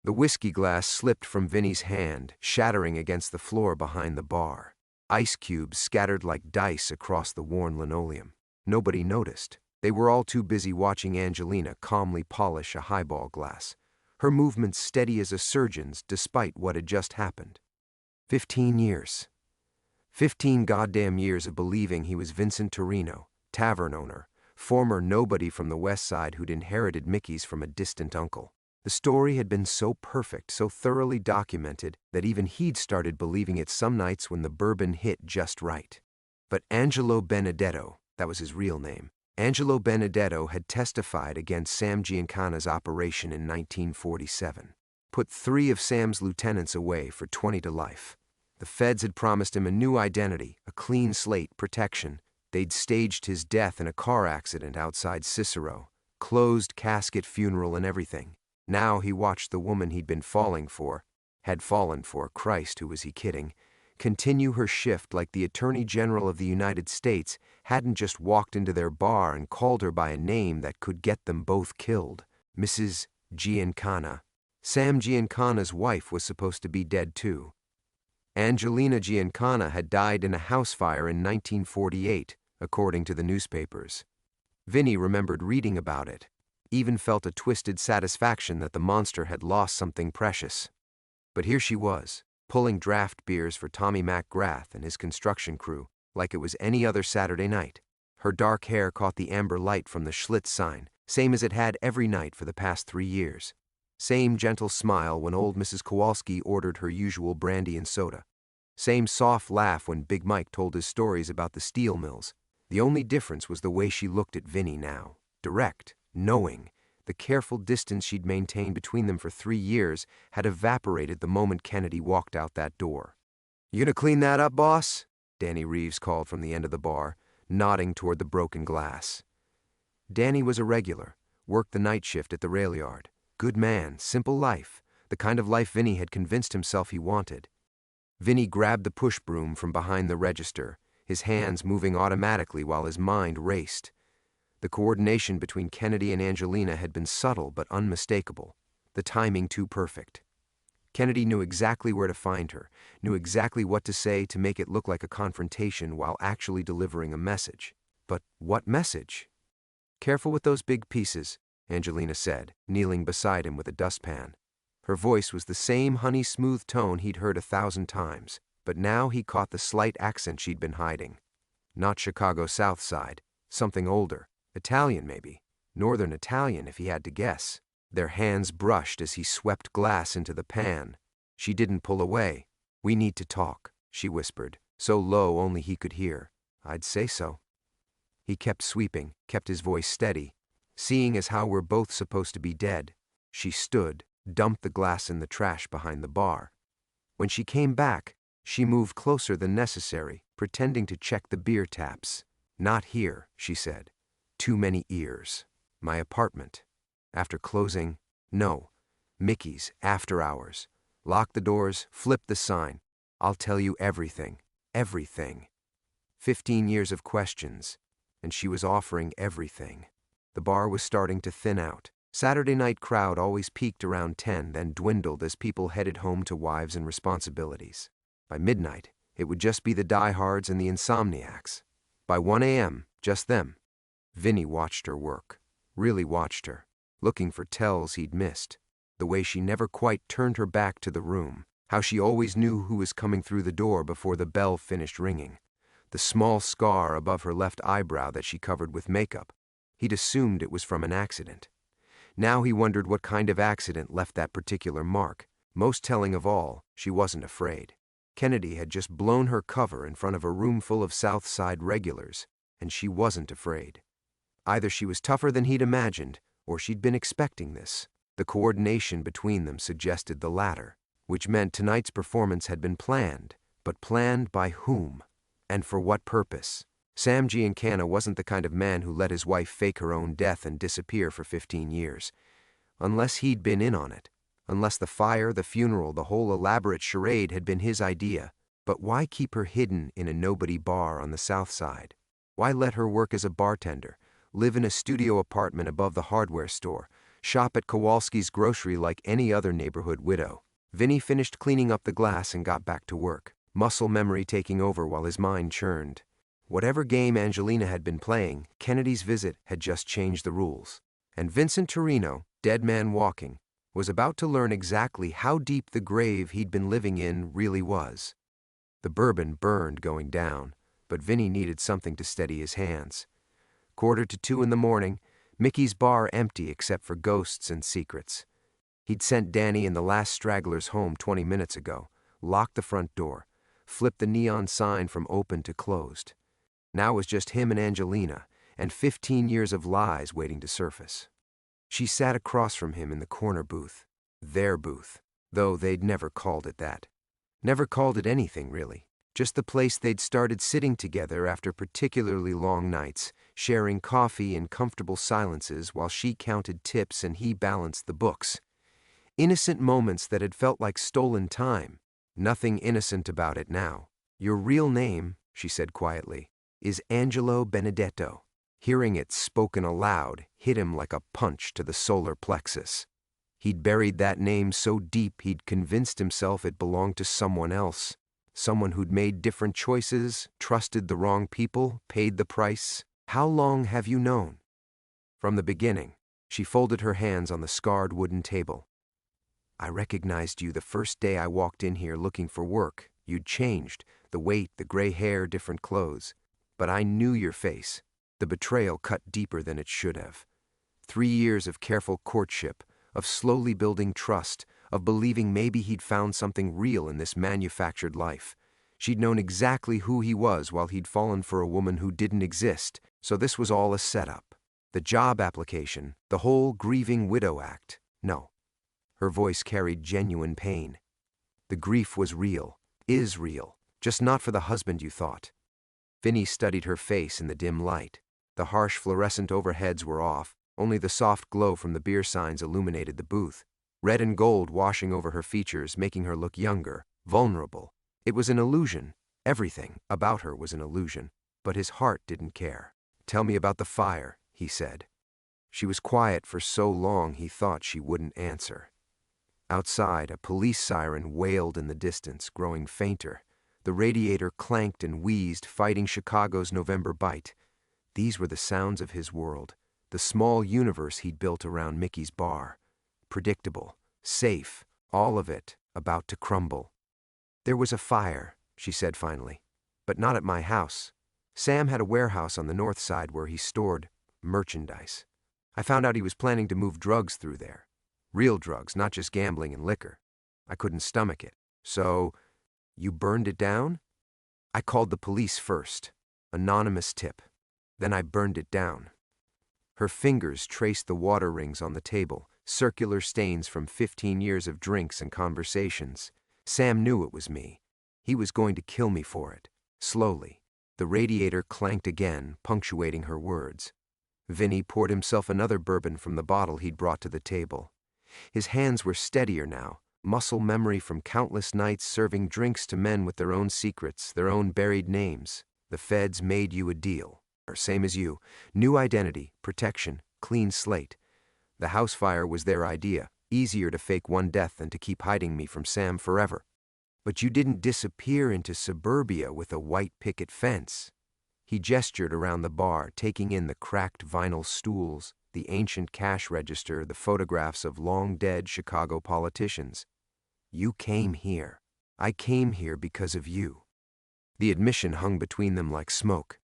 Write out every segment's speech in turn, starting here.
The whiskey glass slipped from Vinny's hand, shattering against the floor behind the bar. Ice cubes scattered like dice across the worn linoleum. Nobody noticed. They were all too busy watching Angelina calmly polish a highball glass, her movements steady as a surgeon's despite what had just happened. 15 years. 15 goddamn years of believing he was Vincent Torino, tavern owner, former nobody from the West Side who'd inherited Mickey's from a distant uncle. The story had been so perfect, so thoroughly documented, that even he'd started believing it some nights when the bourbon hit just right. But Angelo Benedetto, that was his real name, Angelo Benedetto had testified against Sam Giancana's operation in 1947. Put 3 of Sam's lieutenants away for 20 to life. The feds had promised him a new identity, a clean slate, protection. They'd staged his death in a car accident outside Cicero. Closed casket funeral and everything. Now he watched the woman he'd been falling for, had fallen for, Christ, who was he kidding, continue her shift like the Attorney General of the United States hadn't just walked into their bar and called her by a name that could get them both killed. Mrs. Giancana. Sam Giancana's wife was supposed to be dead too. Angelina Giancana had died in a house fire in 1948, according to the newspapers. Vinny remembered reading about it, even felt a twisted satisfaction that the monster had lost something precious. But here she was, pulling draft beers for Tommy McGrath and his construction crew, like it was any other Saturday night. Her dark hair caught the amber light from the Schlitz sign, same as it had every night for the past 3 years. Same gentle smile when old Mrs. Kowalski ordered her usual brandy and soda. Same soft laugh when Big Mike told his stories about the steel mills. The only difference was the way she looked at Vinny now. Direct, knowing. The careful distance she'd maintained between them for 3 years had evaporated the moment Kennedy walked out that door. "You gonna clean that up, boss?" Danny Reeves called from the end of the bar, nodding toward the broken glass. Danny was a regular, worked the night shift at the rail yard. Good man, simple life, the kind of life Vinny had convinced himself he wanted. Vinny grabbed the push broom from behind the register, his hands moving automatically while his mind raced. The coordination between Kennedy and Angelina had been subtle but unmistakable, the timing too perfect. Kennedy knew exactly where to find her, knew exactly what to say to make it look like a confrontation while actually delivering a message. But what message? "Careful with those big pieces," Angelina said, kneeling beside him with a dustpan. Her voice was the same honey-smooth tone he'd heard 1,000 times, but now he caught the slight accent she'd been hiding. Not Chicago South Side, something older. Italian, maybe. Northern Italian, if he had to guess. Their hands brushed as he swept glass into the pan. She didn't pull away. "We need to talk," she whispered, so low only he could hear. "I'd say so." He kept sweeping, kept his voice steady. "Seeing as how we're both supposed to be dead." She stood, dumped the glass in the trash behind the bar. When she came back, she moved closer than necessary, pretending to check the beer taps. "Not here," she said. "Too many ears. My apartment. After closing, no. Mickey's, after hours. Lock the doors, flip the sign. I'll tell you everything. Everything." 15 years of questions, and she was offering everything. The bar was starting to thin out. Saturday night crowd always peaked around 10, then dwindled as people headed home to wives and responsibilities. By midnight, it would just be the diehards and the insomniacs. By 1 a.m., just them. Vinny watched her work, really watched her, looking for tells he'd missed. The way she never quite turned her back to the room, how she always knew who was coming through the door before the bell finished ringing. The small scar above her left eyebrow that she covered with makeup. He'd assumed it was from an accident. Now he wondered what kind of accident left that particular mark. Most telling of all, she wasn't afraid. Kennedy had just blown her cover in front of a room full of South Side regulars, and she wasn't afraid. Either she was tougher than he'd imagined, or she'd been expecting this. The coordination between them suggested the latter, which meant tonight's performance had been planned, but planned by whom? And for what purpose? Sam Giancana wasn't the kind of man who let his wife fake her own death and disappear for 15 years. Unless he'd been in on it. Unless the fire, the funeral, the whole elaborate charade had been his idea. But why keep her hidden in a nobody bar on the South Side? Why let her work as a bartender, live in a studio apartment above the hardware store, Shop at Kowalski's grocery like any other neighborhood widow. Vinny finished cleaning up the glass and got back to work, muscle memory taking over while his mind churned. Whatever game Angelina had been playing, Kennedy's visit had just changed the rules. And Vincent Torino, dead man walking, was about to learn exactly how deep the grave he'd been living in really was. The bourbon burned going down, but Vinny needed something to steady his hands. 1:45 in the morning, Mickey's bar empty except for ghosts and secrets. He'd sent Danny and the last stragglers home 20 minutes ago, locked the front door, flipped the neon sign from open to closed. Now it was just him and Angelina, and 15 years of lies waiting to surface. She sat across from him in the corner booth. Their booth, though they'd never called it that. Never called it anything, really. Just the place they'd started sitting together after particularly long nights, sharing coffee in comfortable silences while she counted tips and he balanced the books. Innocent moments that had felt like stolen time. Nothing innocent about it now. "Your real name," she said quietly, "is Angelo Benedetto." Hearing it spoken aloud hit him like a punch to the solar plexus. He'd buried that name so deep he'd convinced himself it belonged to someone else. Someone who'd made different choices, trusted the wrong people, paid the price. "How long have you known?" "From the beginning." She folded her hands on the scarred wooden table. "I recognized you the first day I walked in here looking for work. You'd changed, the weight, the gray hair, different clothes. But I knew your face. The betrayal cut deeper than it should have. 3 years of careful courtship, of slowly building trust, of believing maybe he'd found something real in this manufactured life. She'd known exactly who he was while he'd fallen for a woman who didn't exist, so this was all a setup. The job application, the whole grieving widow act. No." Her voice carried genuine pain. "The grief was real, is real, just not for the husband you thought." Vinny studied her face in the dim light. The harsh fluorescent overheads were off, only the soft glow from the beer signs illuminated the booth. Red and gold washing over her features, making her look younger, vulnerable. It was an illusion. Everything about her was an illusion, but his heart didn't care. "Tell me about the fire," he said. She was quiet for so long he thought she wouldn't answer. Outside, a police siren wailed in the distance, growing fainter. The radiator clanked and wheezed, fighting Chicago's November bite. These were the sounds of his world, the small universe he'd built around Mickey's bar. Predictable, safe, all of it about to crumble. "There was a fire," she said finally, "but not at my house. Sam had a warehouse on the north side where he stored merchandise. I found out he was planning to move drugs through there. Real drugs, not just gambling and liquor. I couldn't stomach it. So, you burned it down?" "I called the police first. Anonymous tip. Then I burned it down." Her fingers traced the water rings on the table, circular stains from 15 years of drinks and conversations. "Sam knew it was me. He was going to kill me for it." Slowly, the radiator clanked again, punctuating her words. Vinny poured himself another bourbon from the bottle he'd brought to the table. His hands were steadier now, muscle memory from countless nights serving drinks to men with their own secrets, their own buried names. The feds made you a deal, or same as you. New identity, protection, clean slate. The house fire was their idea. Easier to fake one death than to keep hiding me from Sam forever. But you didn't disappear into suburbia with a white picket fence. He gestured around the bar, taking in the cracked vinyl stools, the ancient cash register, the photographs of long-dead Chicago politicians. "You came here. I came here because of you." The admission hung between them like smoke.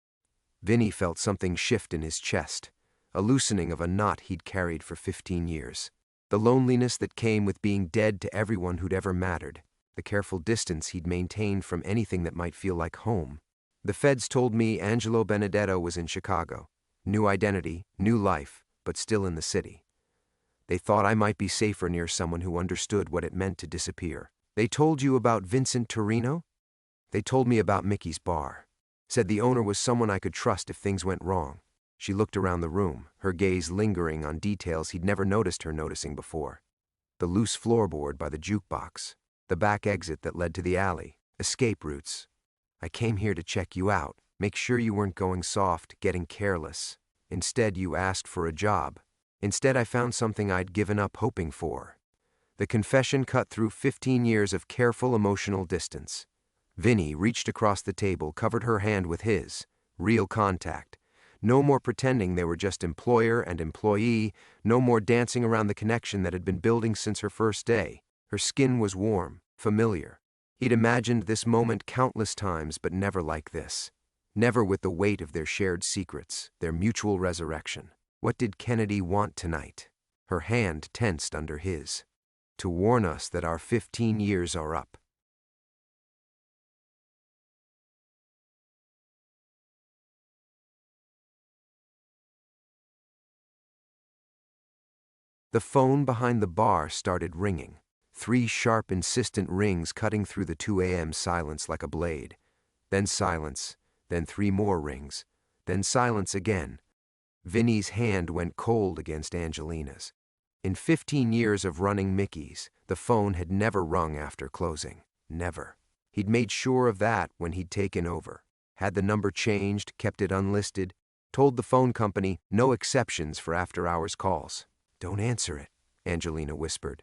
Vinny felt something shift in his chest, a loosening of a knot he'd carried for 15 years. The loneliness that came with being dead to everyone who'd ever mattered, the careful distance he'd maintained from anything that might feel like home. "The feds told me Angelo Benedetto was in Chicago. New identity, new life, but still in the city. They thought I might be safer near someone who understood what it meant to disappear." "They told you about Vincent Torino?" "They told me about Mickey's bar. Said the owner was someone I could trust if things went wrong." She looked around the room, her gaze lingering on details he'd never noticed her noticing before. The loose floorboard by the jukebox, the back exit that led to the alley, escape routes. "I came here to check you out, make sure you weren't going soft, getting careless. Instead, you asked for a job. Instead, I found something I'd given up hoping for. The confession cut through 15 years of careful emotional distance. Vinny reached across the table, covered her hand with his. Real contact. No more pretending they were just employer and employee, no more dancing around the connection that had been building since her first day. Her skin was warm, familiar. He'd imagined this moment countless times, but never like this. Never with the weight of their shared secrets, their mutual resurrection. What did Kennedy want tonight? Her hand tensed under his. To warn us that our 15 years are up. The phone behind the bar started ringing. 3 sharp, insistent rings cutting through the 2 a.m. silence like a blade. Then silence, then 3 more rings, then silence again. Vinny's hand went cold against Angelina's. In 15 years of running Mickey's, the phone had never rung after closing. Never. He'd made sure of that when he'd taken over. Had the number changed, kept it unlisted, told the phone company no exceptions for after-hours calls. "Don't answer it," Angelina whispered,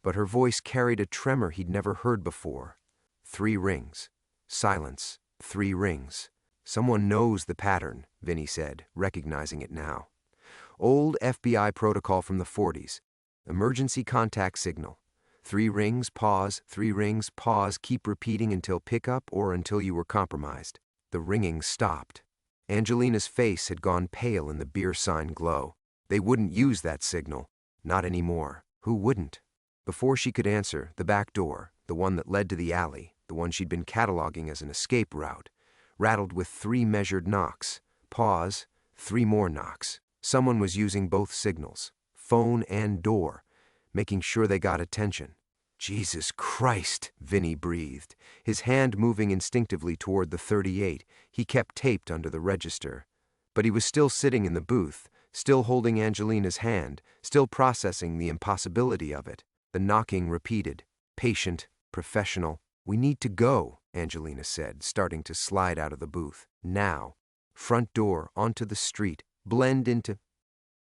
but her voice carried a tremor he'd never heard before. 3 rings. Silence. 3 rings. Someone knows the pattern, Vinny said, recognizing it now. Old FBI protocol from the 40s. Emergency contact signal. 3 rings, pause, 3 rings, pause, keep repeating until pickup or until you were compromised. The ringing stopped. Angelina's face had gone pale in the beer sign glow. They wouldn't use that signal. Not anymore. Who wouldn't? Before she could answer, the back door, the one that led to the alley, the one she'd been cataloging as an escape route, rattled with 3 measured knocks. Pause, 3 more knocks. Someone was using both signals, phone and door, making sure they got attention. "Jesus Christ," Vinny breathed, his hand moving instinctively toward the 38 he kept taped under the register. But he was still sitting in the booth, still holding Angelina's hand, still processing the impossibility of it. The knocking repeated, patient, professional. "We need to go," Angelina said, starting to slide out of the booth. Now. Front door, onto the street, blend into...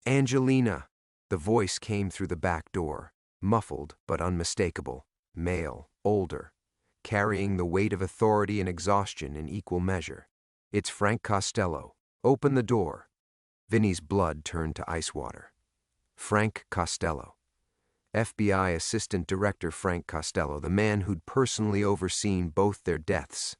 "Angelina!" The voice came through the back door, muffled but unmistakable, male, older, carrying the weight of authority and exhaustion in equal measure. "It's Frank Costello. Open the door." Vinny's blood turned to ice water. Frank Costello. FBI Assistant Director Frank Costello, the man who'd personally overseen both their deaths.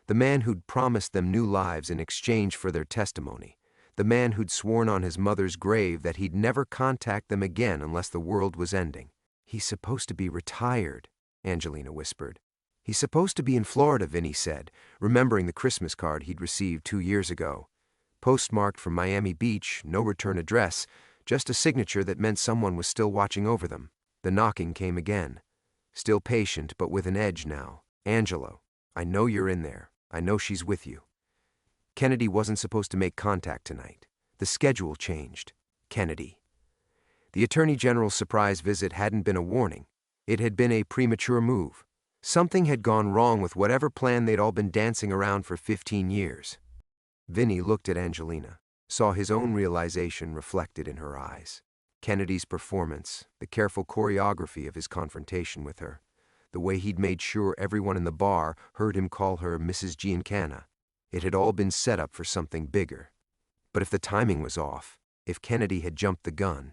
The man who'd promised them new lives in exchange for their testimony. The man who'd sworn on his mother's grave that he'd never contact them again unless the world was ending. "He's supposed to be retired," Angelina whispered. "He's supposed to be in Florida," Vinny said, remembering the Christmas card he'd received 2 years ago. Postmarked from Miami Beach, no return address, just a signature that meant someone was still watching over them. The knocking came again. Still patient, but with an edge now. "Angelo, I know you're in there. I know she's with you." Kennedy wasn't supposed to make contact tonight. The schedule changed. Kennedy. The Attorney General's surprise visit hadn't been a warning. It had been a premature move. Something had gone wrong with whatever plan they'd all been dancing around for 15 years. Vinny looked at Angelina, saw his own realization reflected in her eyes. Kennedy's performance, the careful choreography of his confrontation with her, the way he'd made sure everyone in the bar heard him call her Mrs. Giancana. It had all been set up for something bigger. But if the timing was off, if Kennedy had jumped the gun...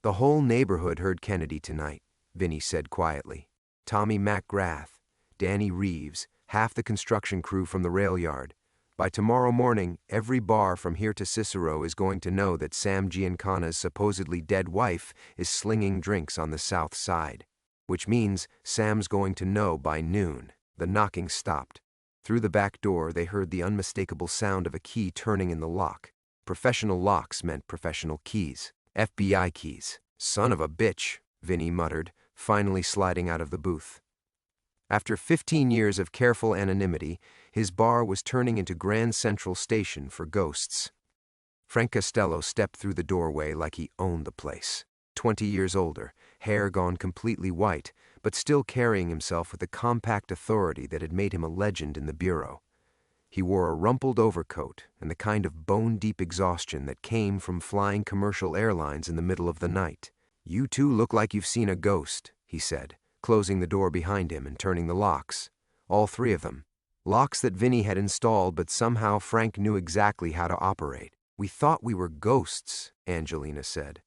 "The whole neighborhood heard Kennedy tonight," Vinny said quietly. "Tommy McGrath, Danny Reeves, half the construction crew from the rail yard. By tomorrow morning, every bar from here to Cicero is going to know that Sam Giancana's supposedly dead wife is slinging drinks on the south side. Which means Sam's going to know by noon." The knocking stopped. Through the back door, they heard the unmistakable sound of a key turning in the lock. Professional locks meant professional keys. FBI keys. "Son of a bitch," Vinny muttered, finally sliding out of the booth. After 15 years of careful anonymity, his bar was turning into Grand Central Station for ghosts. Frank Costello stepped through the doorway like he owned the place. 20 years older, hair gone completely white, but still carrying himself with the compact authority that had made him a legend in the bureau. He wore a rumpled overcoat and the kind of bone-deep exhaustion that came from flying commercial airlines in the middle of the night. "You two look like you've seen a ghost," he said, closing the door behind him and turning the locks. All three of them. Locks that Vinny had installed, but somehow Frank knew exactly how to operate. "We thought we were ghosts," Angelina said.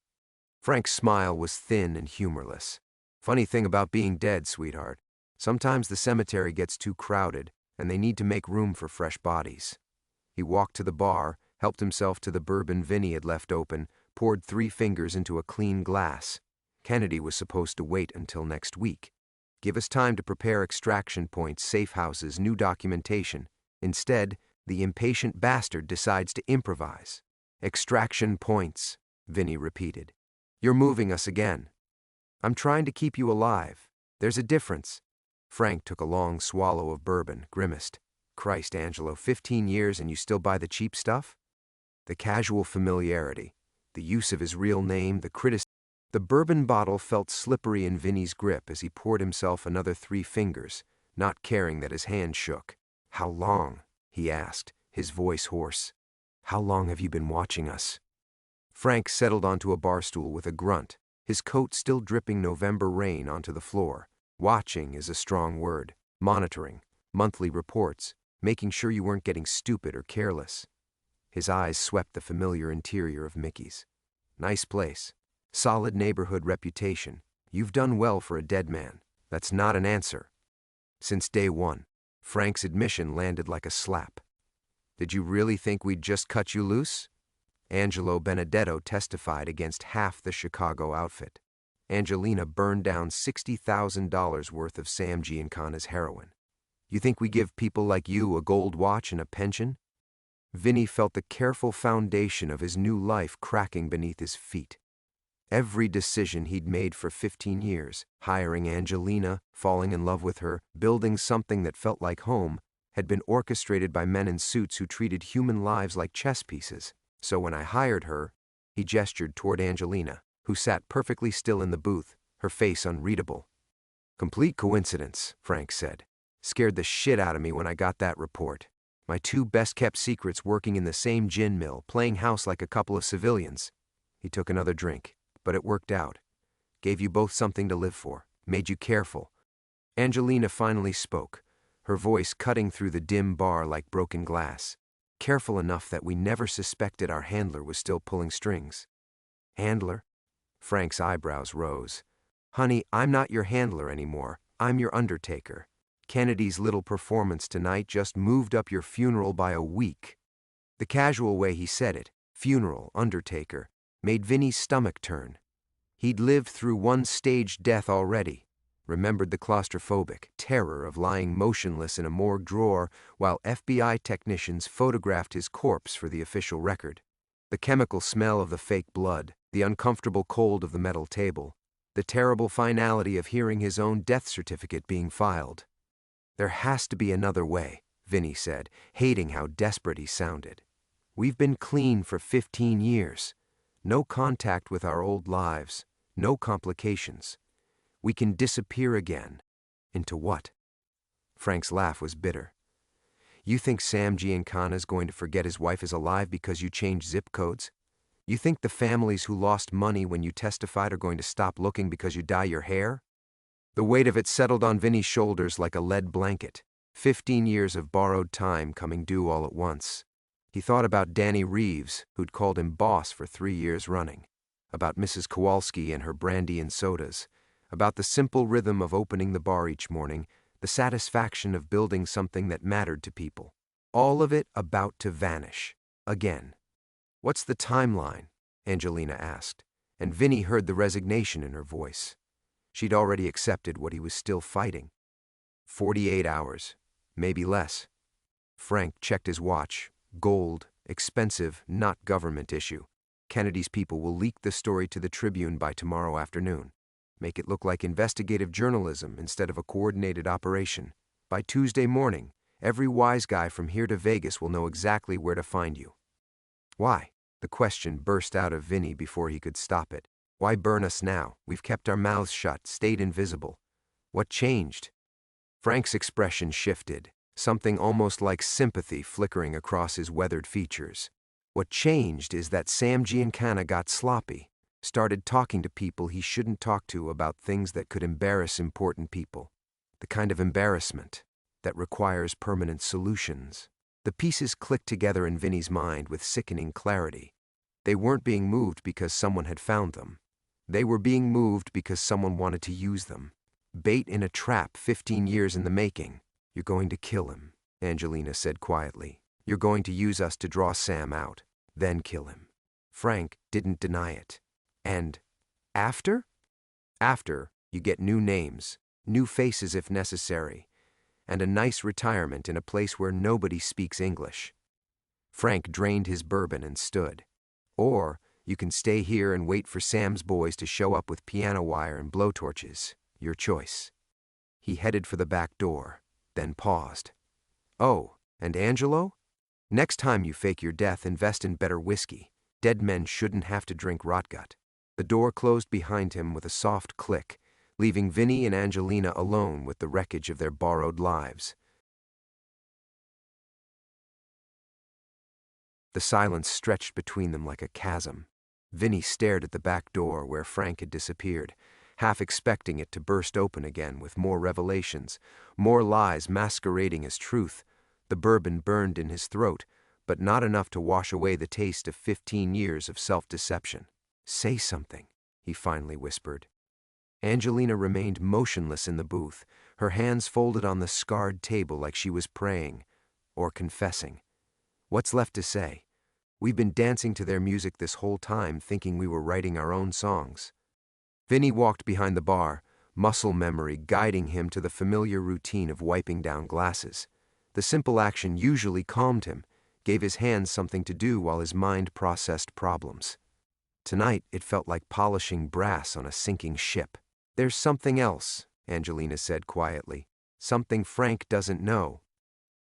Frank's smile was thin and humorless. "Funny thing about being dead, sweetheart. Sometimes the cemetery gets too crowded, and they need to make room for fresh bodies." He walked to the bar, helped himself to the bourbon Vinny had left open, poured 3 fingers into a clean glass. Kennedy was supposed to wait until next week. Give us time to prepare extraction points, safe houses, new documentation. Instead, the impatient bastard decides to improvise. "Extraction points," Vinny repeated. "You're moving us again." "I'm trying to keep you alive. There's a difference." Frank took a long swallow of bourbon, grimaced. "Christ, Angelo, 15 years and you still buy the cheap stuff?" The casual familiarity, the use of his real name, the criticism. The bourbon bottle felt slippery in Vinny's grip as he poured himself another 3 fingers, not caring that his hand shook. "How long?" he asked, his voice hoarse. "How long have you been watching us?" Frank settled onto a bar stool with a grunt, his coat still dripping November rain onto the floor. "Watching is a strong word. Monitoring, monthly reports, making sure you weren't getting stupid or careless." His eyes swept the familiar interior of Mickey's. "Nice place. Solid neighborhood reputation. You've done well for a dead man. That's not an answer." "Since day one." Frank's admission landed like a slap. "Did you really think we'd just cut you loose?" Angelo Benedetto testified against half the Chicago outfit. Angelina burned down $60,000 worth of Sam Giancana's heroin. "You think we give people like you a gold watch and a pension?" Vinny felt the careful foundation of his new life cracking beneath his feet. Every decision he'd made for 15 years, hiring Angelina, falling in love with her, building something that felt like home, had been orchestrated by men in suits who treated human lives like chess pieces. So when I hired her, he gestured toward Angelina, who sat perfectly still in the booth, her face unreadable. "Complete coincidence," Frank said. "Scared the shit out of me when I got that report. My 2 best-kept secrets working in the same gin mill, playing house like a couple of civilians." He took another drink. "But it worked out. Gave you both something to live for. Made you careful." Angelina finally spoke, her voice cutting through the dim bar like broken glass. "Careful enough that we never suspected our handler was still pulling strings." "Handler?" Frank's eyebrows rose. "Honey, I'm not your handler anymore. I'm your undertaker. Kennedy's little performance tonight just moved up your funeral by a week." The casual way he said it, funeral, undertaker, made Vinny's stomach turn. He'd lived through one staged death already, remembered the claustrophobic terror of lying motionless in a morgue drawer while FBI technicians photographed his corpse for the official record. The chemical smell of the fake blood, the uncomfortable cold of the metal table, the terrible finality of hearing his own death certificate being filed. "There has to be another way," Vinny said, hating how desperate he sounded. "We've been clean for 15 years. No contact with our old lives, no complications. We can disappear again." "Into what?" Frank's laugh was bitter. "You think Sam Giancana's going to forget his wife is alive because you changed zip codes? You think the families who lost money when you testified are going to stop looking because you dye your hair?" The weight of it settled on Vinny's shoulders like a lead blanket. 15 years of borrowed time coming due all at once. He thought about Danny Reeves, who'd called him boss for 3 years running, about Mrs. Kowalski and her brandy and sodas, about the simple rhythm of opening the bar each morning, the satisfaction of building something that mattered to people. All of it about to vanish. Again. "What's the timeline?" Angelina asked, and Vinny heard the resignation in her voice. She'd already accepted what he was still fighting. 48 hours, maybe less. Frank checked his watch. Gold, expensive, not government issue. Kennedy's people will leak the story to the Tribune by tomorrow afternoon. Make it look like investigative journalism instead of a coordinated operation. By Tuesday morning, every wise guy from here to Vegas will know exactly where to find you. "Why?" The question burst out of Vinny before he could stop it. "Why burn us now? We've kept our mouths shut, stayed invisible. What changed?" Frank's expression shifted. something almost like sympathy flickering across his weathered features. What changed is that Sam Giancana got sloppy, started talking to people he shouldn't talk to about things that could embarrass important people. The kind of embarrassment that requires permanent solutions. The pieces clicked together in Vinny's mind with sickening clarity. They weren't being moved because someone had found them. They were being moved because someone wanted to use them. Bait in a trap 15 years in the making. "You're going to kill him," Angelina said quietly. "You're going to use us to draw Sam out, then kill him." Frank didn't deny it. "And after?" "After, you get new names, new faces if necessary, and a nice retirement in a place where nobody speaks English." Frank drained his bourbon and stood. "Or you can stay here and wait for Sam's boys to show up with piano wire and blowtorches. Your choice." He headed for the back door, then paused. "Oh, and Angelo? Next time you fake your death, invest in better whiskey. Dead men shouldn't have to drink rotgut." The door closed behind him with a soft click, leaving Vinny and Angelina alone with the wreckage of their borrowed lives. The silence stretched between them like a chasm. Vinny stared at the back door where Frank had disappeared, half expecting it to burst open again with more revelations, more lies masquerading as truth. The bourbon burned in his throat, but not enough to wash away the taste of 15 years of self-deception. "Say something," he finally whispered. Angelina remained motionless in the booth, her hands folded on the scarred table like she was praying or confessing. "What's left to say? We've been dancing to their music this whole time, thinking we were writing our own songs." Vinny walked behind the bar, muscle memory guiding him to the familiar routine of wiping down glasses. The simple action usually calmed him, gave his hands something to do while his mind processed problems. Tonight, it felt like polishing brass on a sinking ship. "There's something else," Angelina said quietly. "Something Frank doesn't know."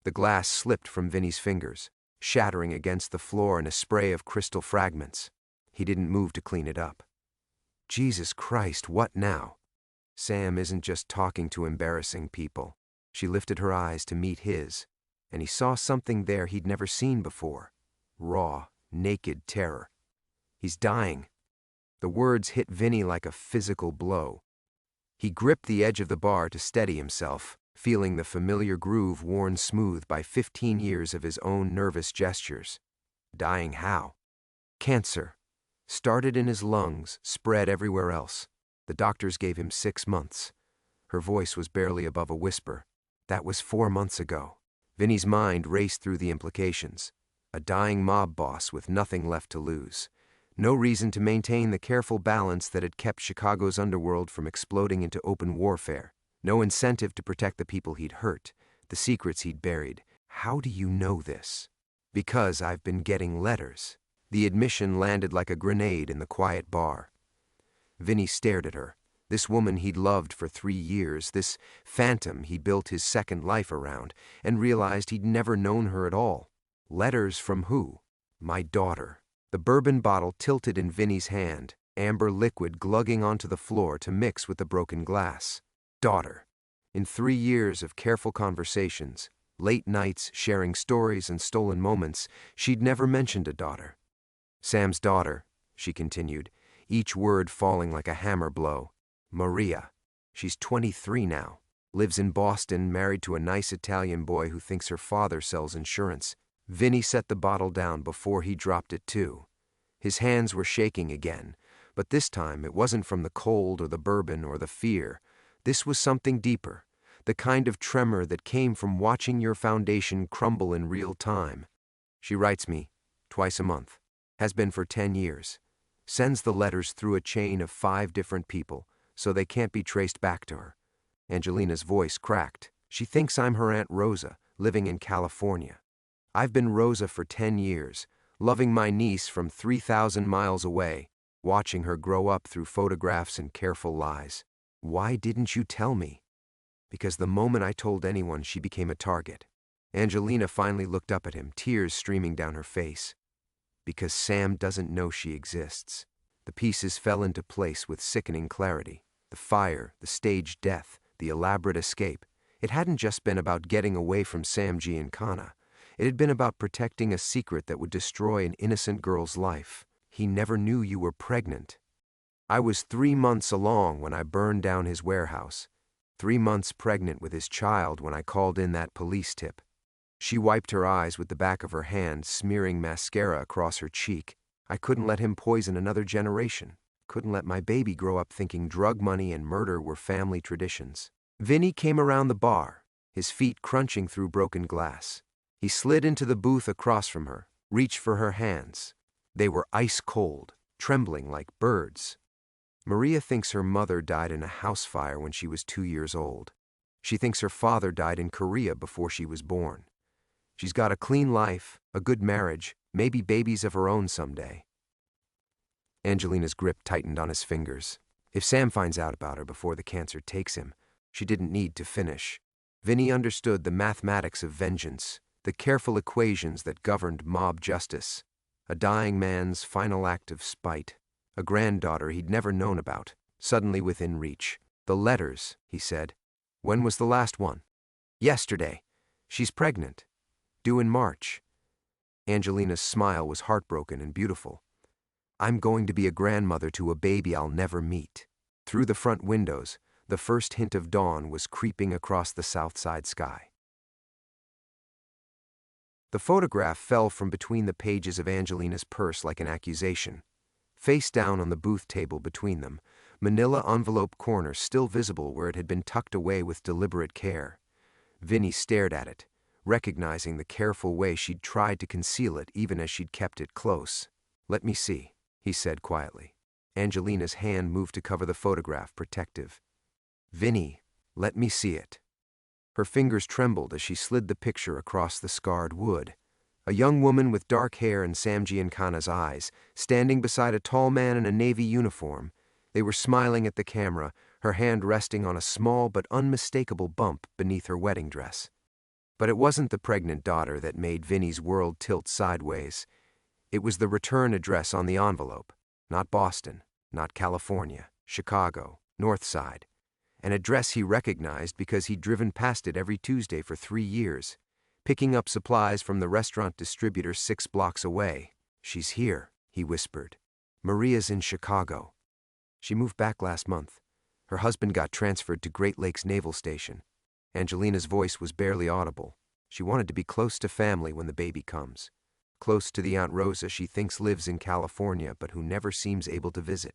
The glass slipped from Vinny's fingers, shattering against the floor in a spray of crystal fragments. He didn't move to clean it up. Jesus Christ, what now? Sam isn't just talking to embarrassing people. She lifted her eyes to meet his, and he saw something there he'd never seen before. Raw, naked terror. "He's dying." The words hit Vinny like a physical blow. He gripped the edge of the bar to steady himself, feeling the familiar groove worn smooth by 15 years of his own nervous gestures. Dying how? Cancer. Started in his lungs, spread everywhere else. The doctors gave him 6 months. Her voice was barely above a whisper. That was 4 months ago. Vinny's mind raced through the implications. A dying mob boss with nothing left to lose. No reason to maintain the careful balance that had kept Chicago's underworld from exploding into open warfare. No incentive to protect the people he'd hurt, the secrets he'd buried. "How do you know this?" "Because I've been getting letters." The admission landed like a grenade in the quiet bar. Vinny stared at her. This woman he'd loved for 3 years, this phantom he built his second life around, and realized he'd never known her at all. Letters from who? "My daughter." The bourbon bottle tilted in Vinny's hand, amber liquid glugging onto the floor to mix with the broken glass. Daughter. In 3 years of careful conversations, late nights sharing stories and stolen moments, she'd never mentioned a daughter. "Sam's daughter," she continued, each word falling like a hammer blow. "Maria. She's 23 now. Lives in Boston, married to a nice Italian boy who thinks her father sells insurance." Vinny set the bottle down before he dropped it too. His hands were shaking again, but this time it wasn't from the cold or the bourbon or the fear. This was something deeper, the kind of tremor that came from watching your foundation crumble in real time. "She writes me twice a month. Has been for 10 years. Sends the letters through a chain of 5 different people, so they can't be traced back to her." Angelina's voice cracked. "She thinks I'm her Aunt Rosa, living in California. I've been Rosa for 10 years, loving my niece from 3,000 miles away, watching her grow up through photographs and careful lies. Why didn't you tell me?" "Because the moment I told anyone, she became a target." Angelina finally looked up at him, tears streaming down her face. "Because Sam doesn't know she exists." The pieces fell into place with sickening clarity. The fire, the staged death, the elaborate escape. It hadn't just been about getting away from Sam Giancana. It had been about protecting a secret that would destroy an innocent girl's life. He never knew you were pregnant. I was 3 months along when I burned down his warehouse. 3 months pregnant with his child when I called in that police tip. She wiped her eyes with the back of her hand, smearing mascara across her cheek. I couldn't let him poison another generation. Couldn't let my baby grow up thinking drug money and murder were family traditions. Vinny came around the bar, his feet crunching through broken glass. He slid into the booth across from her, reached for her hands. They were ice cold, trembling like birds. Maria thinks her mother died in a house fire when she was 2 years old. She thinks her father died in Korea before she was born. She's got a clean life, a good marriage, maybe babies of her own someday. Angelina's grip tightened on his fingers. If Sam finds out about her before the cancer takes him, she didn't need to finish. Vinny understood the mathematics of vengeance, the careful equations that governed mob justice. A dying man's final act of spite. A granddaughter he'd never known about, suddenly within reach. The letters, he said. When was the last one? Yesterday. She's pregnant. Due in March. Angelina's smile was heartbroken and beautiful. I'm going to be a grandmother to a baby I'll never meet. Through the front windows, the first hint of dawn was creeping across the south side sky. The photograph fell from between the pages of Angelina's purse like an accusation. Face down on the booth table between them, manila envelope corner still visible where it had been tucked away with deliberate care. Vinny stared at it, recognizing the careful way she'd tried to conceal it even as she'd kept it close. Let me see, he said quietly. Angelina's hand moved to cover the photograph, protective. Vinny, let me see it. Her fingers trembled as she slid the picture across the scarred wood. A young woman with dark hair and Sam Giancana's eyes, standing beside a tall man in a navy uniform. They were smiling at the camera, her hand resting on a small but unmistakable bump beneath her wedding dress. But it wasn't the pregnant daughter that made Vinny's world tilt sideways. It was the return address on the envelope. Not Boston, not California, Chicago, North Side. An address he recognized because he'd driven past it every Tuesday for 3 years, picking up supplies from the restaurant distributor 6 blocks away. She's here, he whispered. Maria's in Chicago. She moved back last month. Her husband got transferred to Great Lakes Naval Station. Angelina's voice was barely audible. She wanted to be close to family when the baby comes. Close to the Aunt Rosa she thinks lives in California but who never seems able to visit.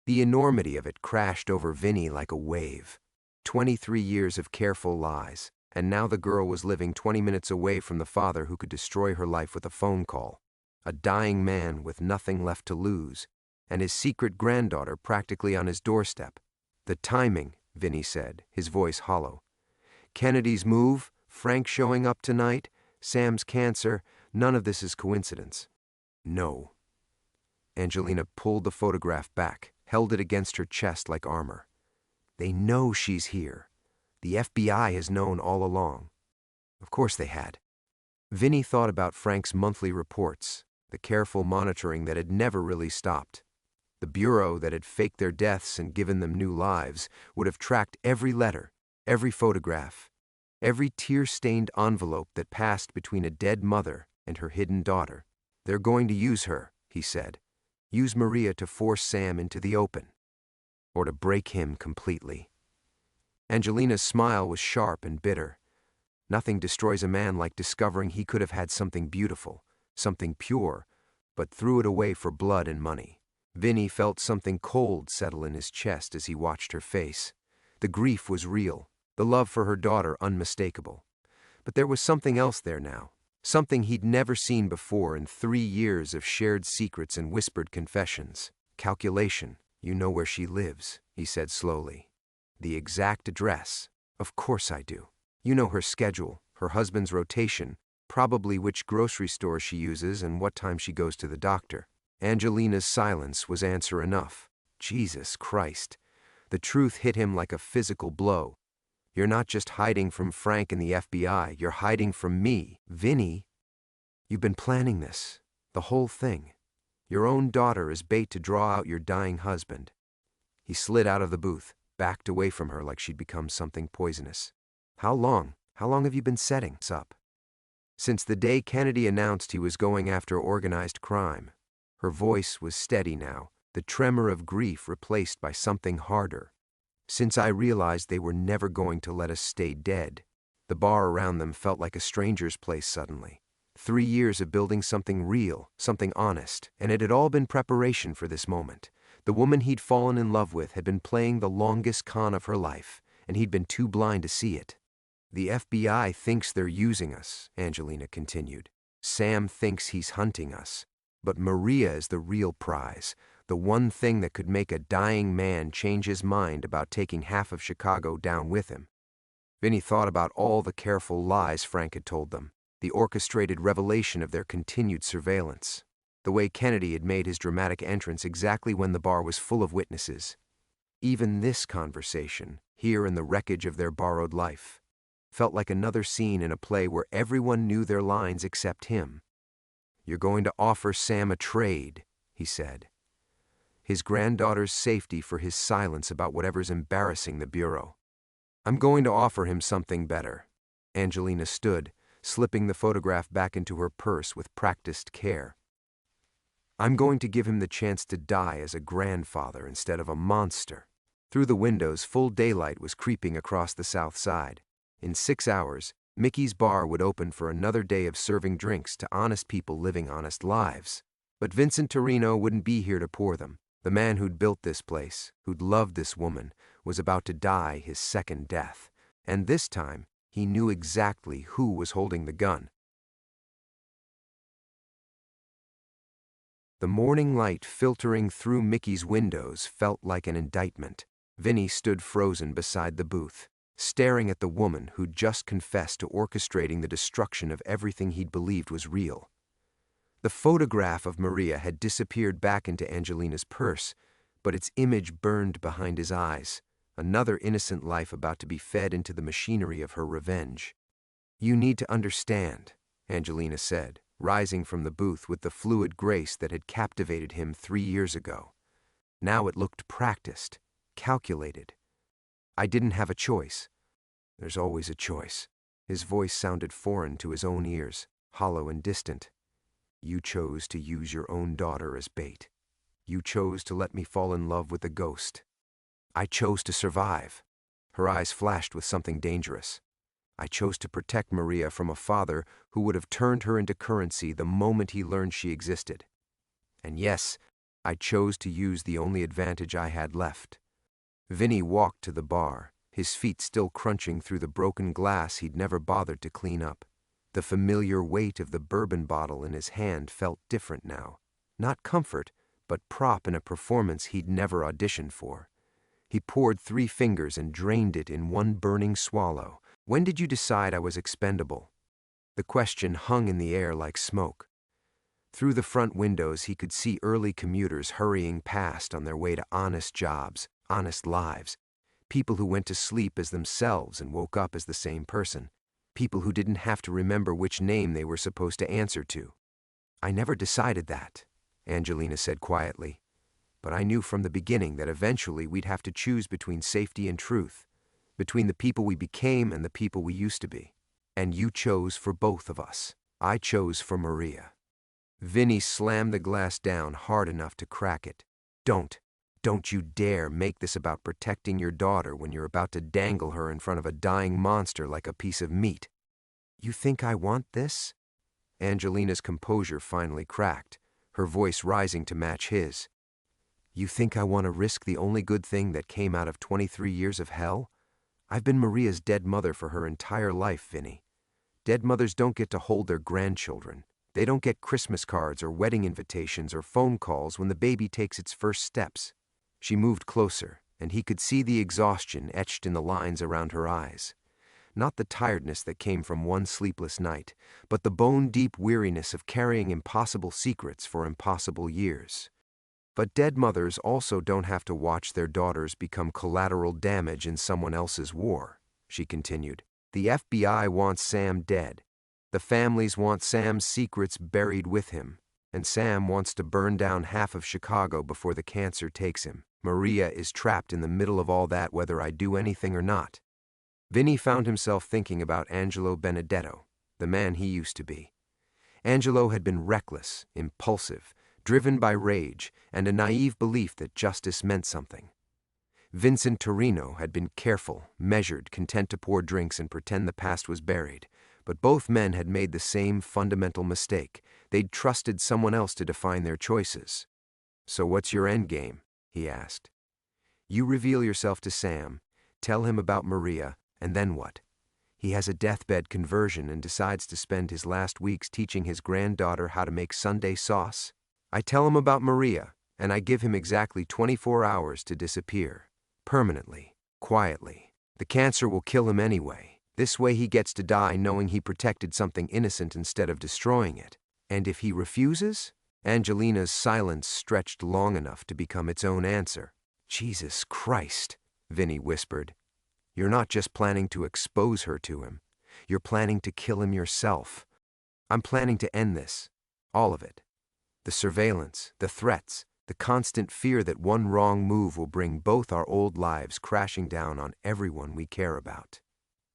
The enormity of it crashed over Vinny like a wave. 23 years of careful lies, and now the girl was living 20 minutes away from the father who could destroy her life with a phone call. A dying man with nothing left to lose, and his secret granddaughter practically on his doorstep. The timing, Vinny said, his voice hollow. Kennedy's move, Frank showing up tonight, Sam's cancer, none of this is coincidence. No. Angelina pulled the photograph back, held it against her chest like armor. They know she's here. The FBI has known all along. Of course they had. Vinny thought about Frank's monthly reports, the careful monitoring that had never really stopped. The bureau that had faked their deaths and given them new lives would have tracked every letter, every photograph, every tear-stained envelope that passed between a dead mother and her hidden daughter. They're going to use her, he said. Use Maria to force Sam into the open, or to break him completely. Angelina's smile was sharp and bitter. Nothing destroys a man like discovering he could have had something beautiful, something pure, but threw it away for blood and money. Vinny felt something cold settle in his chest as he watched her face. The grief was real, the love for her daughter unmistakable. But there was something else there now, something he'd never seen before in 3 years of shared secrets and whispered confessions. Calculation. You know where she lives, he said slowly. The exact address. Of course I do. You know her schedule, her husband's rotation, probably which grocery store she uses and what time she goes to the doctor. Angelina's silence was answer enough. Jesus Christ. The truth hit him like a physical blow. You're not just hiding from Frank and the FBI, you're hiding from me. Vinny, you've been planning this, the whole thing. Your own daughter is bait to draw out your dying husband. He slid out of the booth, backed away from her like she'd become something poisonous. How long? How long have you been setting us up?" "Since the day Kennedy announced he was going after organized crime." Her voice was steady now, the tremor of grief replaced by something harder. "Since I realized they were never going to let us stay dead." The bar around them felt like a stranger's place suddenly. 3 years of building something real, something honest, and it had all been preparation for this moment. The woman he'd fallen in love with had been playing the longest con of her life, and he'd been too blind to see it. "The FBI thinks they're using us," Angelina continued. "Sam thinks he's hunting us. But Maria is the real prize, the one thing that could make a dying man change his mind about taking half of Chicago down with him." Vinny thought about all the careful lies Frank had told them, the orchestrated revelation of their continued surveillance, the way Kennedy had made his dramatic entrance exactly when the bar was full of witnesses. Even this conversation, here in the wreckage of their borrowed life, felt like another scene in a play where everyone knew their lines except him. "You're going to offer Sam a trade," he said. "His granddaughter's safety for his silence about whatever's embarrassing the Bureau." "I'm going to offer him something better." Angelina stood, slipping the photograph back into her purse with practiced care. "I'm going to give him the chance to die as a grandfather instead of a monster." Through the windows, full daylight was creeping across the south side. In 6 hours, Mickey's bar would open for another day of serving drinks to honest people living honest lives. But Vincent Torino wouldn't be here to pour them. The man who'd built this place, who'd loved this woman, was about to die his second death. And this time, he knew exactly who was holding the gun. The morning light filtering through Mickey's windows felt like an indictment. Vinny stood frozen beside the booth, staring at the woman who'd just confessed to orchestrating the destruction of everything he'd believed was real. The photograph of Maria had disappeared back into Angelina's purse, but its image burned behind his eyes, another innocent life about to be fed into the machinery of her revenge. "You need to understand," Angelina said, rising from the booth with the fluid grace that had captivated him 3 years ago. Now it looked practiced, calculated. "I didn't have a choice." "There's always a choice." His voice sounded foreign to his own ears, hollow and distant. "You chose to use your own daughter as bait. You chose to let me fall in love with the ghost. I chose to survive." Her eyes flashed with something dangerous. "I chose to protect Maria from a father who would have turned her into currency the moment he learned she existed. And yes, I chose to use the only advantage I had left." Vinny walked to the bar, his feet still crunching through the broken glass he'd never bothered to clean up. The familiar weight of the bourbon bottle in his hand felt different now. Not comfort, but prop in a performance he'd never auditioned for. He poured 3 fingers and drained it in one burning swallow. "When did you decide I was expendable?" The question hung in the air like smoke. Through the front windows he could see early commuters hurrying past on their way to honest jobs, honest lives. People who went to sleep as themselves and woke up as the same person. People who didn't have to remember which name they were supposed to answer to. "I never decided that," Angelina said quietly. "But I knew from the beginning that eventually we'd have to choose between safety and truth, between the people we became and the people we used to be. And you chose for both of us. I chose for Maria." Vinny slammed the glass down hard enough to crack it. Don't you dare make this about protecting your daughter when you're about to dangle her in front of a dying monster like a piece of meat." "You think I want this?" Angelina's composure finally cracked, her voice rising to match his. "You think I want to risk the only good thing that came out of 23 years of hell? I've been Maria's dead mother for her entire life, Vinny. Dead mothers don't get to hold their grandchildren. They don't get Christmas cards or wedding invitations or phone calls when the baby takes its first steps." She moved closer, and he could see the exhaustion etched in the lines around her eyes. Not the tiredness that came from one sleepless night, but the bone-deep weariness of carrying impossible secrets for impossible years. "But dead mothers also don't have to watch their daughters become collateral damage in someone else's war," she continued. "The FBI wants Sam dead. The families want Sam's secrets buried with him. And Sam wants to burn down half of Chicago before the cancer takes him. Maria is trapped in the middle of all that whether I do anything or not." Vinny found himself thinking about Angelo Benedetto, the man he used to be. Angelo had been reckless, impulsive, driven by rage and a naive belief that justice meant something. Vincent Torino had been careful, measured, content to pour drinks and pretend the past was buried. But both men had made the same fundamental mistake. They'd trusted someone else to define their choices. "So what's your end game?" he asked. "You reveal yourself to Sam, tell him about Maria, and then what? He has a deathbed conversion and decides to spend his last weeks teaching his granddaughter how to make Sunday sauce. I tell him about Maria, and I give him exactly 24 hours to disappear. Permanently, quietly. The cancer will kill him anyway. This way he gets to die knowing he protected something innocent instead of destroying it. And if he refuses?" Angelina's silence stretched long enough to become its own answer. "Jesus Christ," Vinny whispered. "You're not just planning to expose her to him. You're planning to kill him yourself. I'm planning to end this. All of it. The surveillance, the threats, the constant fear that one wrong move will bring both our old lives crashing down on everyone we care about."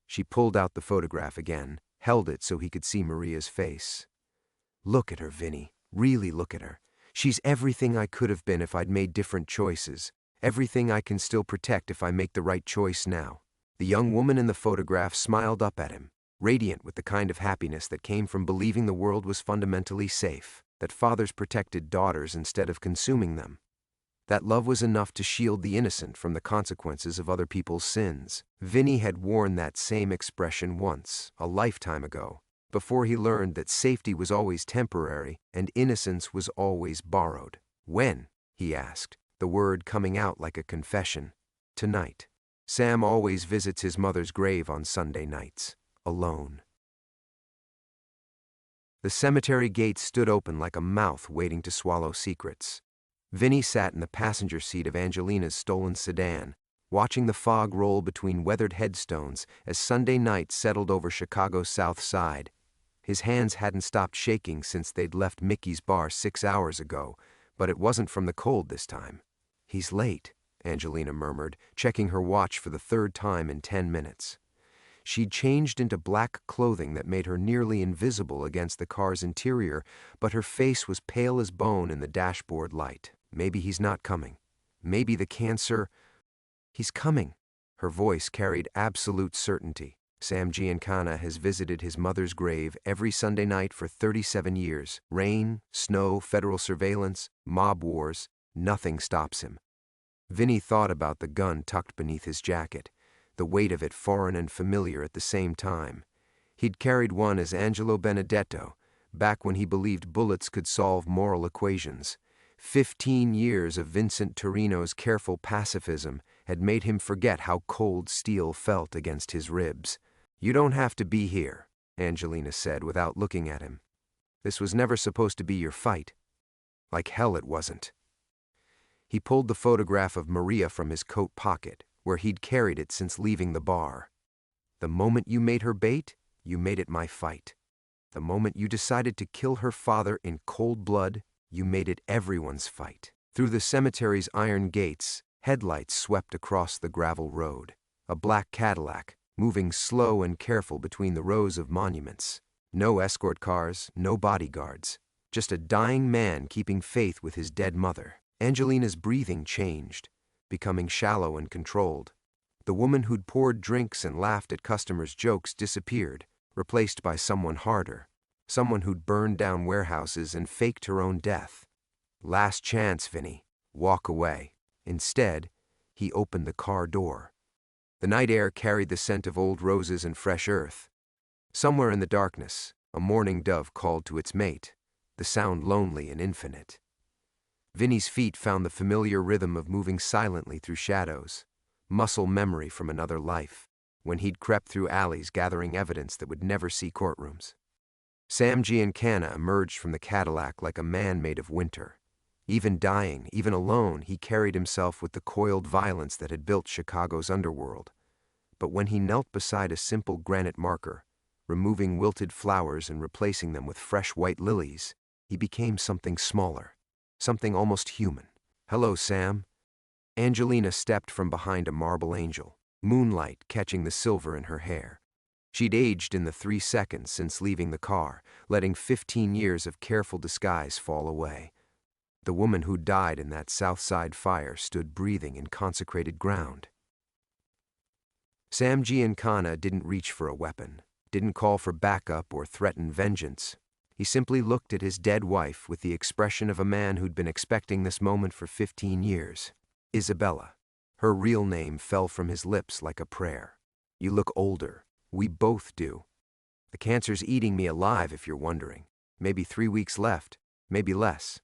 She pulled out the photograph again, held it so he could see Maria's face. "Look at her, Vinny. Really look at her. She's everything I could have been if I'd made different choices. Everything I can still protect if I make the right choice now." The young woman in the photograph smiled up at him, radiant with the kind of happiness that came from believing the world was fundamentally safe, that fathers protected daughters instead of consuming them. That love was enough to shield the innocent from the consequences of other people's sins. Vinny had worn that same expression once, a lifetime ago, before he learned that safety was always temporary and innocence was always borrowed. "When?" he asked, the word coming out like a confession. "Tonight. Sam always visits his mother's grave on Sunday nights, alone." The cemetery gates stood open like a mouth waiting to swallow secrets. Vinny sat in the passenger seat of Angelina's stolen sedan, watching the fog roll between weathered headstones as Sunday night settled over Chicago's South Side. His hands hadn't stopped shaking since they'd left Mickey's bar 6 hours ago, but it wasn't from the cold this time. "He's late," Angelina murmured, checking her watch for the third time in 10 minutes. She'd changed into black clothing that made her nearly invisible against the car's interior, but her face was pale as bone in the dashboard light. "Maybe he's not coming. Maybe the cancer—" "He's coming." Her voice carried absolute certainty. "Sam Giancana has visited his mother's grave every Sunday night for 37 years. Rain, snow, federal surveillance, mob wars, nothing stops him." Vinny thought about the gun tucked beneath his jacket, the weight of it foreign and familiar at the same time. He'd carried one as Angelo Benedetto, back when he believed bullets could solve moral equations. 15 years of Vincent Torino's careful pacifism had made him forget how cold steel felt against his ribs. "You don't have to be here," Angelina said without looking at him. "This was never supposed to be your fight. Like hell it wasn't." He pulled the photograph of Maria from his coat pocket, where he'd carried it since leaving the bar. "The moment you made her bait, you made it my fight. The moment you decided to kill her father in cold blood, you made it everyone's fight." Through the cemetery's iron gates, headlights swept across the gravel road. A black Cadillac, moving slow and careful between the rows of monuments. No escort cars, no bodyguards. Just a dying man keeping faith with his dead mother. Angelina's breathing changed, becoming shallow and controlled. The woman who'd poured drinks and laughed at customers' jokes disappeared, replaced by someone harder. Someone who'd burned down warehouses and faked her own death. "Last chance, Vinny. Walk away." Instead, he opened the car door. The night air carried the scent of old roses and fresh earth. Somewhere in the darkness, a mourning dove called to its mate, the sound lonely and infinite. Vinny's feet found the familiar rhythm of moving silently through shadows, muscle memory from another life, when he'd crept through alleys gathering evidence that would never see courtrooms. Sam Giancana emerged from the Cadillac like a man made of winter. Even dying, even alone, he carried himself with the coiled violence that had built Chicago's underworld. But when he knelt beside a simple granite marker, removing wilted flowers and replacing them with fresh white lilies, he became something smaller, something almost human. "Hello, Sam." Angelina stepped from behind a marble angel, moonlight catching the silver in her hair. She'd aged in the 3 seconds since leaving the car, letting 15 years of careful disguise fall away. The woman who died in that South Side fire stood breathing in consecrated ground. Sam Giancana didn't reach for a weapon, didn't call for backup or threaten vengeance. He simply looked at his dead wife with the expression of a man who'd been expecting this moment for 15 years. Isabella. Her real name fell from his lips like a prayer. You look older. We both do. The cancer's eating me alive, if you're wondering. Maybe 3 weeks left, maybe less.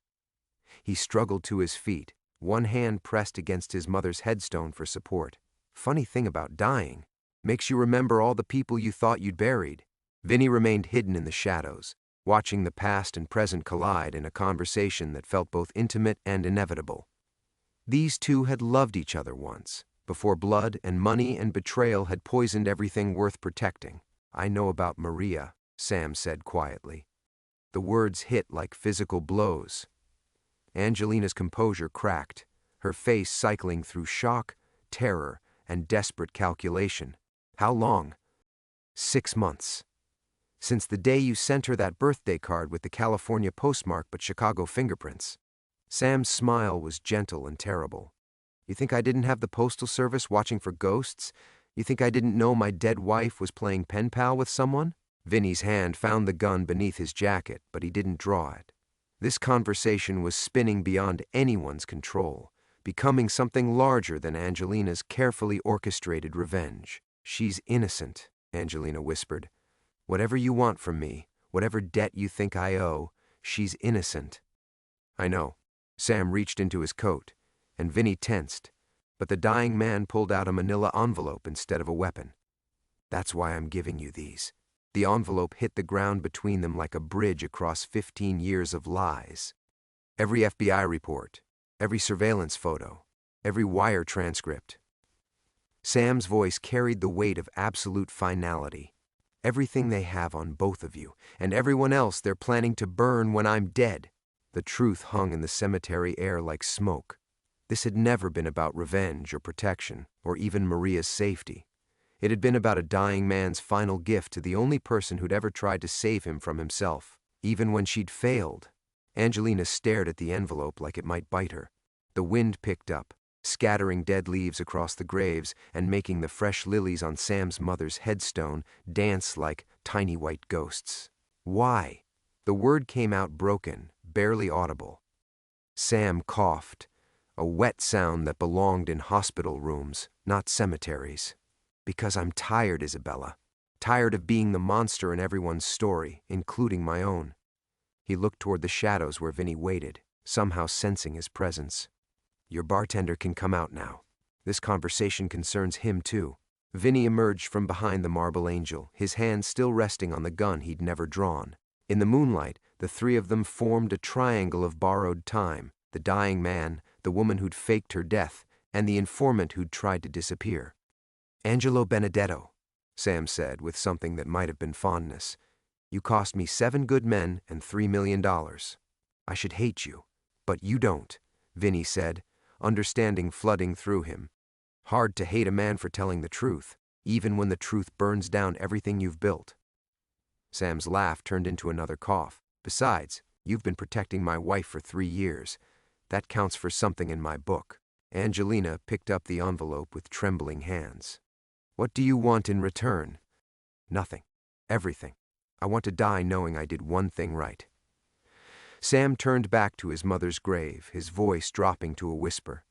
He struggled to his feet, one hand pressed against his mother's headstone for support. Funny thing about dying. Makes you remember all the people you thought you'd buried. Vinny remained hidden in the shadows, watching the past and present collide in a conversation that felt both intimate and inevitable. These two had loved each other once, before blood and money and betrayal had poisoned everything worth protecting. I know about Maria, Sam said quietly. The words hit like physical blows. Angelina's composure cracked, her face cycling through shock, terror, and desperate calculation. How long? 6 months. Since the day you sent her that birthday card with the California postmark but Chicago fingerprints. Sam's smile was gentle and terrible. You think I didn't have the postal service watching for ghosts? You think I didn't know my dead wife was playing pen pal with someone? Vinny's hand found the gun beneath his jacket, but he didn't draw it. This conversation was spinning beyond anyone's control, becoming something larger than Angelina's carefully orchestrated revenge. She's innocent, Angelina whispered. Whatever you want from me, whatever debt you think I owe, she's innocent. I know. Sam reached into his coat, and Vinny tensed, but the dying man pulled out a manila envelope instead of a weapon. That's why I'm giving you these. The envelope hit the ground between them like a bridge across 15 years of lies. Every FBI report, every surveillance photo, every wire transcript. Sam's voice carried the weight of absolute finality. Everything they have on both of you, and everyone else they're planning to burn when I'm dead. The truth hung in the cemetery air like smoke. This had never been about revenge or protection, or even Maria's safety. It had been about a dying man's final gift to the only person who'd ever tried to save him from himself, even when she'd failed. Angelina stared at the envelope like it might bite her. The wind picked up, scattering dead leaves across the graves and making the fresh lilies on Sam's mother's headstone dance like tiny white ghosts. Why? The word came out broken, barely audible. Sam coughed, a wet sound that belonged in hospital rooms, not cemeteries. Because I'm tired, Isabella. Tired of being the monster in everyone's story, including my own. He looked toward the shadows where Vinny waited, somehow sensing his presence. Your bartender can come out now. This conversation concerns him too. Vinny emerged from behind the marble angel, his hand still resting on the gun he'd never drawn. In the moonlight, the three of them formed a triangle of borrowed time: the dying man, the woman who'd faked her death, and the informant who'd tried to disappear. Angelo Benedetto, Sam said with something that might have been fondness. You cost me 7 good men and $3 million. I should hate you, but you don't, Vinny said, understanding flooding through him. Hard to hate a man for telling the truth, even when the truth burns down everything you've built. Sam's laugh turned into another cough. Besides, you've been protecting my wife for 3 years. That counts for something in my book. Angelina picked up the envelope with trembling hands. What do you want in return? Nothing. Everything. I want to die knowing I did one thing right. Sam turned back to his mother's grave, his voice dropping to a whisper.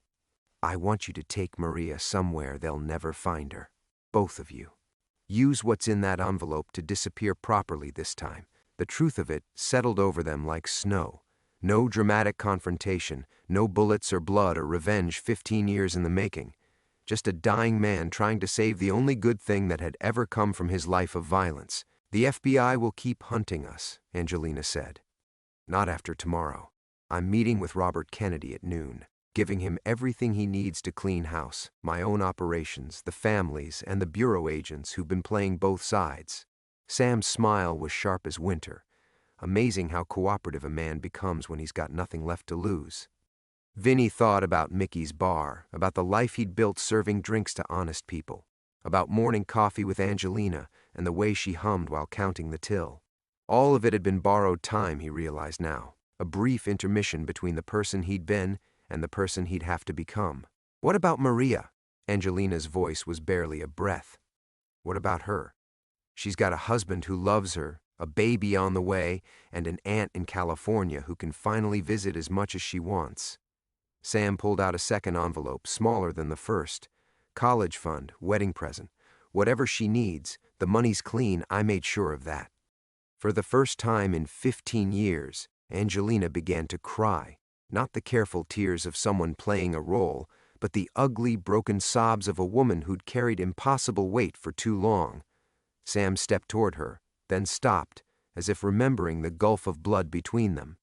I want you to take Maria somewhere they'll never find her. Both of you. Use what's in that envelope to disappear properly this time. The truth of it settled over them like snow. No dramatic confrontation, no bullets or blood or revenge 15 years in the making. Just a dying man trying to save the only good thing that had ever come from his life of violence. The FBI will keep hunting us, Angelina said. Not after tomorrow. I'm meeting with Robert Kennedy at noon, giving him everything he needs to clean house, my own operations, the families, and the bureau agents who've been playing both sides. Sam's smile was sharp as winter. Amazing how cooperative a man becomes when he's got nothing left to lose. Vinny thought about Mickey's bar, about the life he'd built serving drinks to honest people. about morning coffee with Angelina and the way she hummed while counting the till. All of it had been borrowed time, he realized now, a brief intermission between the person he'd been and the person he'd have to become. What about Maria? Angelina's voice was barely a breath. What about her? She's got a husband who loves her, a baby on the way, and an aunt in California who can finally visit as much as she wants. Sam pulled out a second envelope, smaller than the first. College fund, wedding present. Whatever she needs, the money's clean, I made sure of that. For the first time in 15 years, Angelina began to cry, not the careful tears of someone playing a role, but the ugly, broken sobs of a woman who'd carried impossible weight for too long. Sam stepped toward her, then stopped, as if remembering the gulf of blood between them.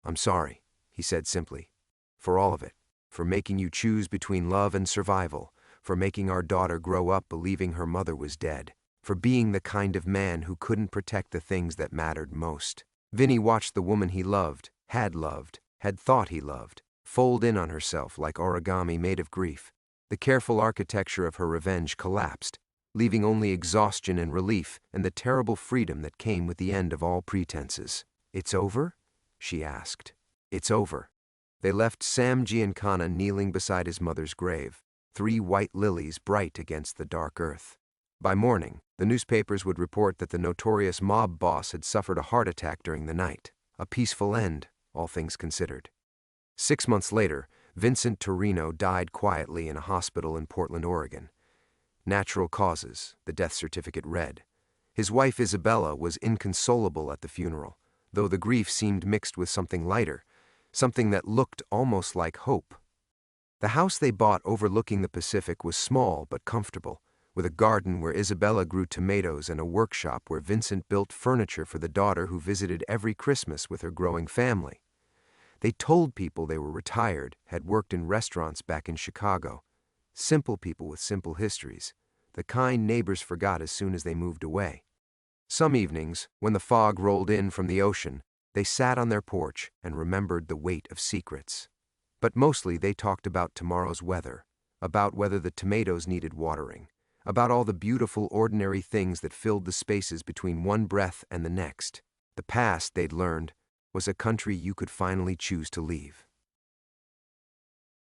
"I'm sorry," he said simply, "for all of it, for making you choose between love and survival, for making our daughter grow up believing her mother was dead, for being the kind of man who couldn't protect the things that mattered most." Vinny watched the woman he loved, had thought he loved, fold in on herself like origami made of grief. The careful architecture of her revenge collapsed, leaving only exhaustion and relief and the terrible freedom that came with the end of all pretenses. "It's over?" she asked. "It's over." They left Sam Giancana kneeling beside his mother's grave, 3 white lilies bright against the dark earth. By morning, the newspapers would report that the notorious mob boss had suffered a heart attack during the night. A peaceful end, all things considered. 6 months later, Vincent Torino died quietly in a hospital in Portland, Oregon. Natural causes, the death certificate read. His wife Isabella was inconsolable at the funeral, though the grief seemed mixed with something lighter, something that looked almost like hope. The house they bought overlooking the Pacific was small but comfortable, with a garden where Isabella grew tomatoes and a workshop where Vincent built furniture for the daughter who visited every Christmas with her growing family. They told people they were retired, had worked in restaurants back in Chicago. Simple people with simple histories, the kind neighbors forgot as soon as they moved away. Some evenings, when the fog rolled in from the ocean, they sat on their porch and remembered the weight of secrets. But mostly they talked about tomorrow's weather, about whether the tomatoes needed watering, about all the beautiful ordinary things that filled the spaces between one breath and the next. The past, they'd learned, was a country you could finally choose to leave.